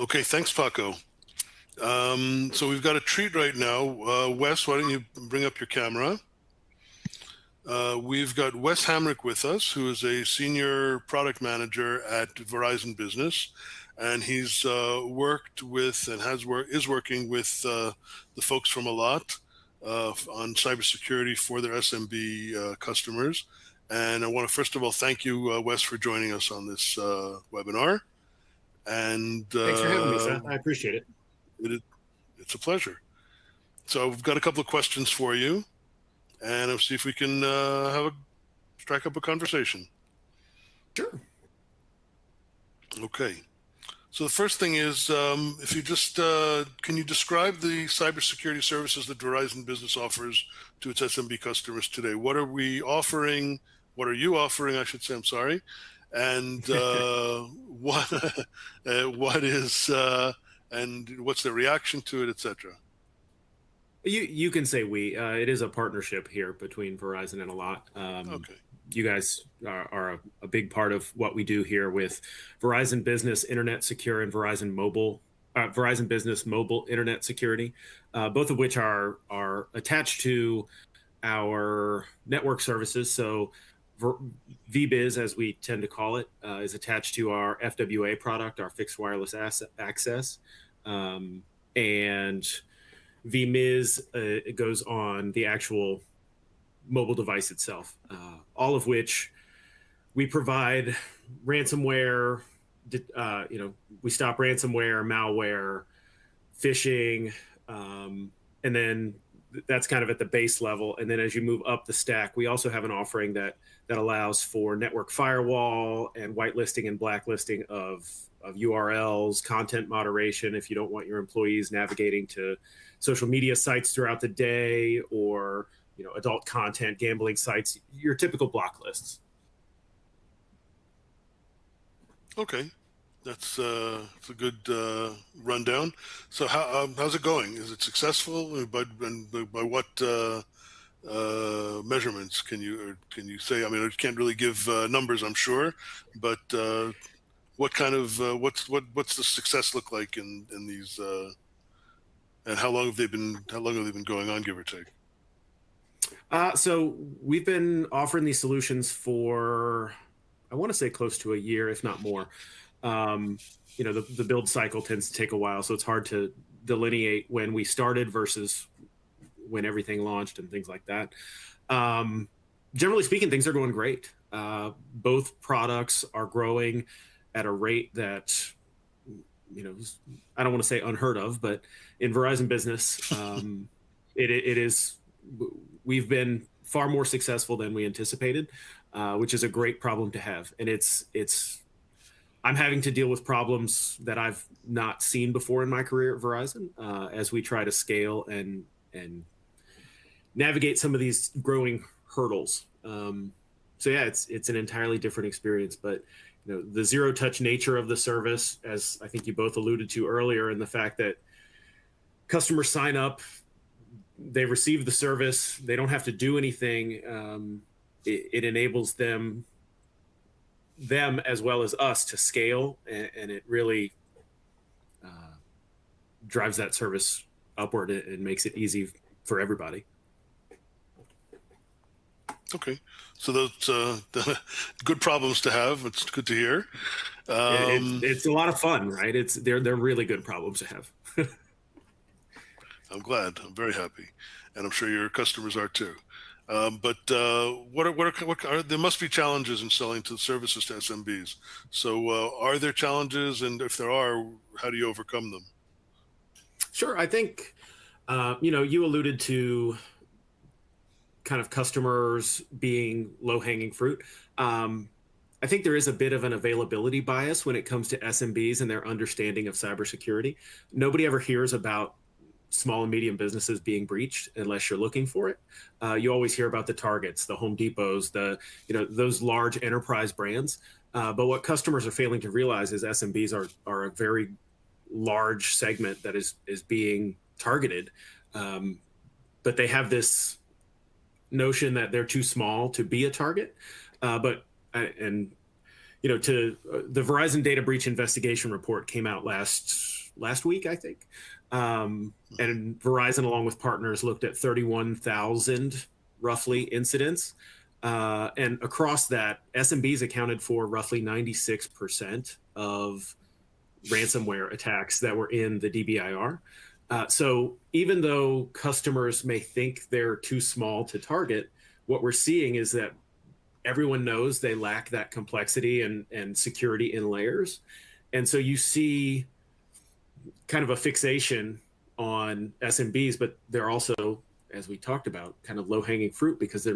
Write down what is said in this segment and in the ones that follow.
Okay, thanks, Paco. So we've got a treat right now. Wes, why don't you bring up your camera? We've got Wes Hamrick with us, who is a senior product manager at Verizon Business, and he's worked with and is working with the folks from Allot on cybersecurity for their SMB customers. And I want to first of all thank you, Wes, for joining us on this webinar. And thanks for having me, Seth. I appreciate it. It's a pleasure. So we've got a couple of questions for you, and I'll see if we can strike up a conversation. Sure. Okay. So the first thing is, if you just can you describe the cybersecurity services that Verizon Business offers to its SMB customers today? What are we offering? What are you offering? I should say. I'm sorry. And what is and what's the reaction to it, etc. You can say we. It is a partnership here between Verizon and Allot. Okay. You guys are a big part of what we do here with Verizon Business Internet Secure and Verizon Business Mobile Internet Security, both of which are attached to our network services. So VBiz, as we tend to call it, is attached to our FWA product, our fixed wireless access, and VMiz it goes on the actual mobile device itself, all of which we provide ransomware. We stop ransomware, malware, phishing, and then that's kind of at the base level. And then as you move up the stack, we also have an offering that allows for network firewall and whitelisting and blacklisting of URLs, content moderation if you don't want your employees navigating to social media sites throughout the day, or adult content, gambling sites, your typical block lists. Okay, that's a good rundown. So how's it going? Is it successful? By what measurements can you say? I mean, I can't really give numbers, I'm sure, but what kind of what's the success look like in these? And how long have they been going on, give or take? So we've been offering these solutions for, I want to say, close to a year, if not more. The build cycle tends to take a while, so it's hard to delineate when we started versus when everything launched and things like that. Generally speaking, things are going great. Both products are growing at a rate that, I don't want to say unheard of, but in Verizon Business, it is. We've been far more successful than we anticipated, which is a great problem to have. And I'm having to deal with problems that I've not seen before in my career at Verizon as we try to scale and navigate some of these growing hurdles. So yeah, it's an entirely different experience, but the zero touch nature of the service, as I think you both alluded to earlier, and the fact that customers sign up, they receive the service, they don't have to do anything. It enables them as well as us to scale, and it really drives that service upward and makes it easy for everybody. Okay, so those good problems to have. It's good to hear. It's a lot of fun, right? They're really good problems to have. I'm glad. I'm very happy, and I'm sure your customers are too. But there must be challenges in selling to services to SMBs. So are there challenges, and if there are, how do you overcome them? Sure. I think you alluded to kind of customers being low-hanging fruit. I think there is a bit of an availability bias when it comes to SMBs and their understanding of cybersecurity. Nobody ever hears about small and medium businesses being breached unless you're looking for it. You always hear about the Targets, the Home Depots, those large enterprise brands. But what customers are failing to realize is SMBs are a very large segment that is being targeted. But they have this notion that they're too small to be a target. the Verizon data breach investigation report came out last week, I think. And Verizon, along with partners, looked at 31,000 roughly incidents. And across that, SMBs accounted for roughly 96% of ransomware attacks that were in the DBIR. So even though customers may think they're too small to target, what we're seeing is that everyone knows they lack that complexity and security in layers. And so you see kind of a fixation on SMBs, but they're also, as we talked about, kind of low-hanging fruit because they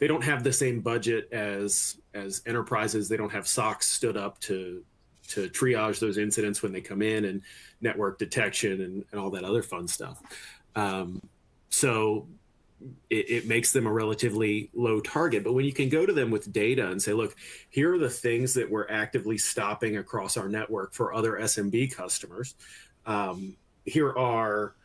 don't have the same budget as enterprises. They don't have SOCs stood up to triage those incidents when they come in, and network detection and all that other fun stuff. So it makes them a relatively low target. But when you can go to them with data and say, look, here are the things that we're actively stopping across our network for other SMB customers. Here are,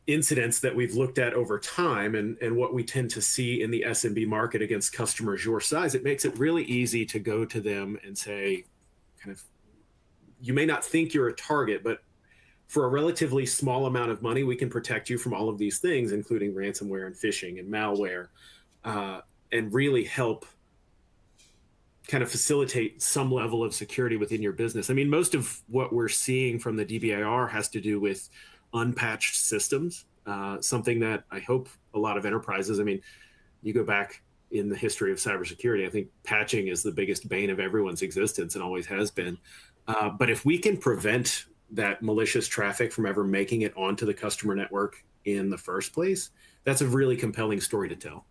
incidents that we've looked at over time and what we tend to see in the SMB market against customers your size. It makes it really easy to go to them and say, kind of, you may not think you're a target, but for a relatively small amount of money, we can protect you from all of these things, including ransomware and phishing and malware, and really help kind of facilitate some level of security within your business. I mean, most of what we're seeing from the DBIR has to do with unpatched systems, something that I hope a lot of enterprises, I mean, you go back in the history of cybersecurity, I think patching is the biggest bane of everyone's existence and always has been. But if we can prevent that malicious traffic from ever making it onto the customer network in the first place, that's a really compelling story to tell.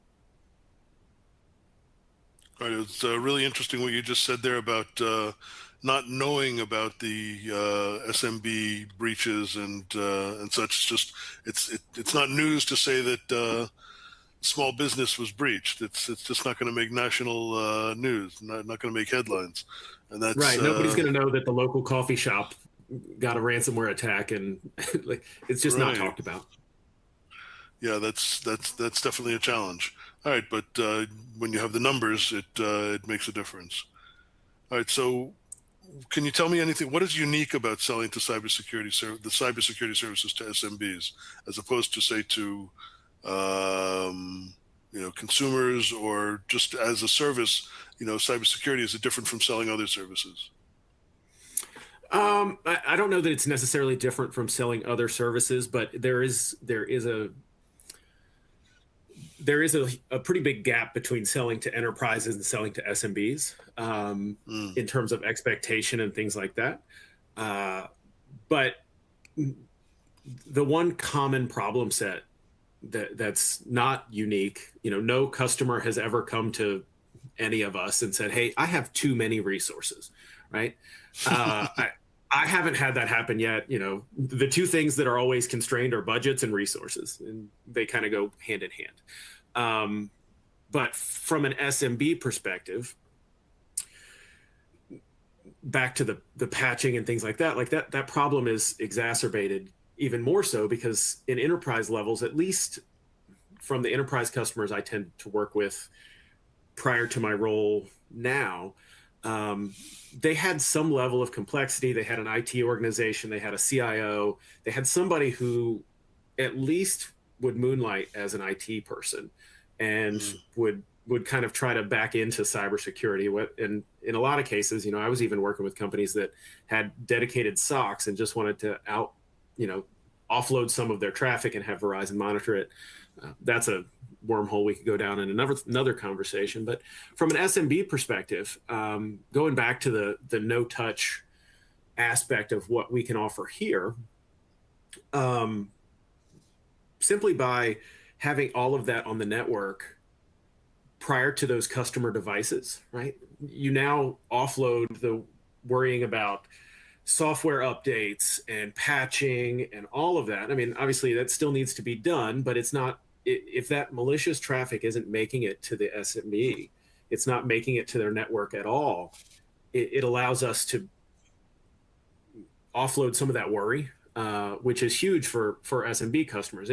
Right. It's really interesting what you just said there about not knowing about the SMB breaches and such. It's not news to say that small business was breached. It's just not going to make national news. Not going to make headlines. And that's right. Nobody's going to know that the local coffee shop got a ransomware attack, and like it's just not talked about. Yeah, that's definitely a challenge. All right, but when you have the numbers, it makes a difference. All right, so can you tell me anything? What is unique about selling to the cybersecurity services to SMBs, as opposed to, say, to consumers, or just as a service? Cybersecurity, is it different from selling other services? I don't know that it's necessarily different from selling other services, but there is a pretty big gap between selling to enterprises and selling to SMBs in terms of expectation and things like that. But the one common problem set that's not unique, no customer has ever come to any of us and said, hey, I have too many resources, right? I haven't had that happen yet. The two things that are always constrained are budgets and resources, and they kind of go hand in hand. But from an SMB perspective, back to the patching and things like that problem is exacerbated even more so because in enterprise levels, at least from the enterprise customers I tend to work with prior to my role now, they had some level of complexity. They had an IT organization, they had a CIO, they had somebody who at least would moonlight as an IT person and would kind of try to back into cybersecurity. And in a lot of cases, I was even working with companies that had dedicated SOCs and just wanted to offload some of their traffic and have Verizon monitor it. That's a wormhole we could go down in another conversation. But from an SMB perspective, going back to the no-touch aspect of what we can offer here, simply by having all of that on the network prior to those customer devices, right? You now offload the worrying about software updates and patching and all of that. I mean, obviously that still needs to be done, but it's not, if that malicious traffic isn't making it to the SMB, it's not making it to their network at all. It allows us to offload some of that worry, which is huge for SMB customers.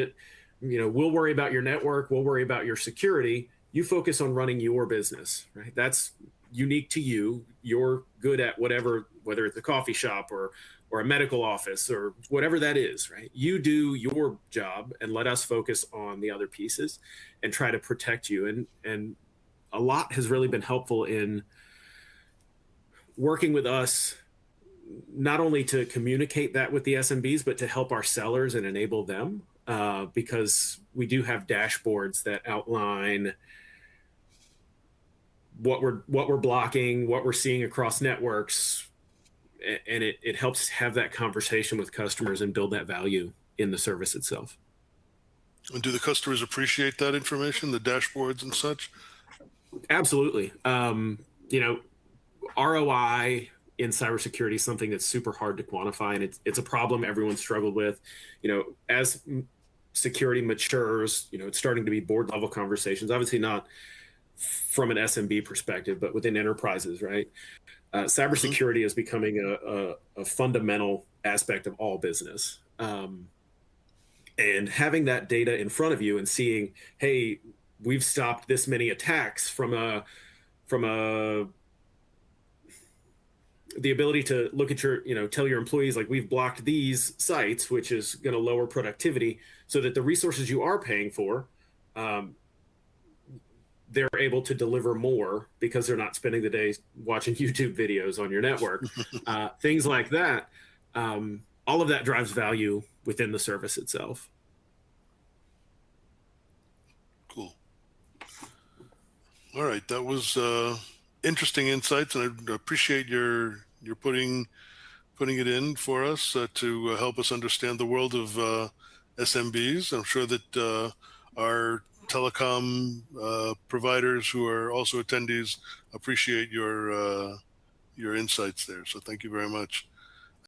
We'll worry about your network, we'll worry about your security, you focus on running your business, right? That's unique to you. You're good at whatever, whether it's a coffee shop or a medical office or whatever that is, right? You do your job and let us focus on the other pieces and try to protect you. And a lot has really been helpful in working with us, not only to communicate that with the SMBs, but to help our sellers and enable them, because we do have dashboards that outline what we're blocking, what we're seeing across networks, and it helps have that conversation with customers and build that value in the service itself. And do the customers appreciate that information, the dashboards and such? Absolutely. You know, ROI in cybersecurity is something that's super hard to quantify, and it's a problem everyone's struggled with. You know, as security matures, you know, it's starting to be board level conversations. Obviously, not from an SMB perspective, but within enterprises, right? Cybersecurity is becoming a fundamental aspect of all business. And having that data in front of you and seeing, hey, we've stopped this many attacks from the ability to look at your, you know, tell your employees, like, we've blocked these sites, which is going to lower productivity, so that the resources you are paying for, they're able to deliver more because they're not spending the day watching YouTube videos on your network. Things like that. All of that drives value within the service itself. Cool. All right, that was interesting insights, and I appreciate your putting it in for us to help us understand the world of SMBs. I'm sure that our telecom providers who are also attendees appreciate your insights there. So thank you very much.